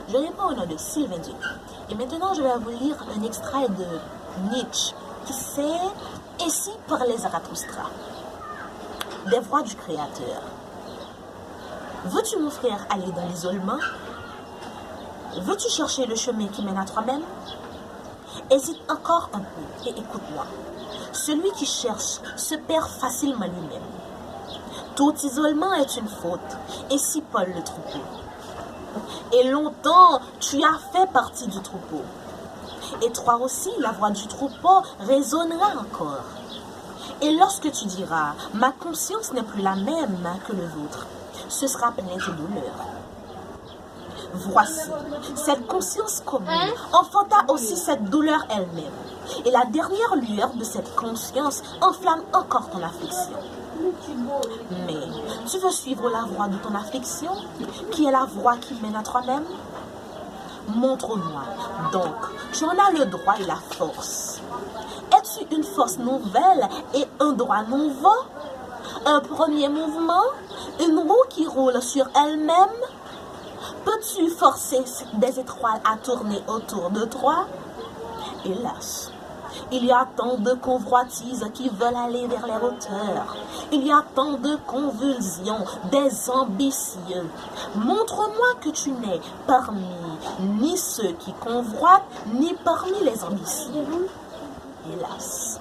Je réponds au nom de Sylvain Duc. Et maintenant, je vais vous lire un extrait de Nietzsche qui c'est Ainsi parlait Zarathustra. Des voix du Créateur. Veux-tu, mon frère, aller dans l'isolement? Veux-tu chercher le chemin qui mène à toi-même? Hésite encore un peu et écoute-moi. Celui qui cherche se perd facilement lui-même. Tout isolement est une faute, ainsi Paul le troupeau. Et longtemps, tu as fait partie du troupeau. Et toi aussi, la voix du troupeau résonnera encore. Et lorsque tu diras, ma conscience n'est plus la même que le vôtre, ce sera plein de douleur. Voici, cette conscience commune enfanta aussi cette douleur elle-même. Et la dernière lueur de cette conscience enflamme encore ton affliction. Mais tu veux suivre la voie de ton affliction, qui est la voie qui mène à toi-même? Montre-moi. Donc, tu en as le droit et la force. Es-tu une force nouvelle et un droit nouveau? Un premier mouvement? Une roue qui roule sur elle-même? Peux-tu forcer des étoiles à tourner autour de toi? Hélas, il y a tant de convoitises qui veulent aller vers les hauteurs. Il y a tant de convulsions, des ambitieux. Montre-moi que tu n'es parmi ni ceux qui convoitent, ni parmi les ambitieux. Hélas,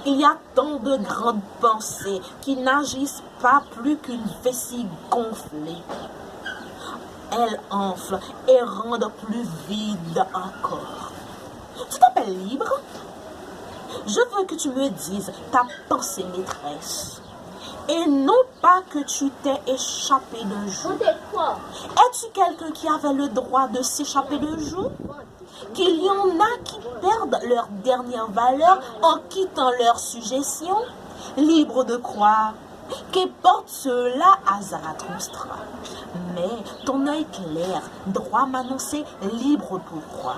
il y a tant de grandes pensées qui n'agissent pas plus qu'une vessie gonflée. Elles enflent et rendent plus vide encore. Tu t'appelles libre? Je veux que tu me dises ta pensée maîtresse. Et non pas que tu t'es échappé de joug. Es-tu quelqu'un qui avait le droit de s'échapper de joug? Qu'il y en a qui perdent leur dernière valeur en quittant leur suggestion? Libre de croire. Qu'importe cela à Zarathustra. Mais ton œil clair, droit m'annoncer libre pourquoi.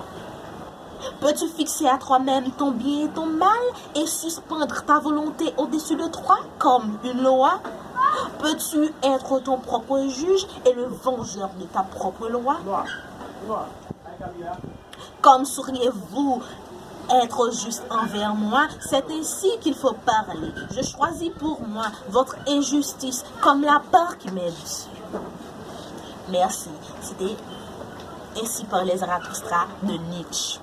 Peux-tu fixer à toi-même ton bien et ton mal et suspendre ta volonté au-dessus de toi comme une loi? Peux-tu être ton propre juge et le vengeur de ta propre loi? Comme sauriez-vous être juste envers moi? C'est ainsi qu'il faut parler. Je choisis pour moi votre injustice comme la part qui m'est due. Merci. C'était Ainsi parlait Zarathustra de Nietzsche.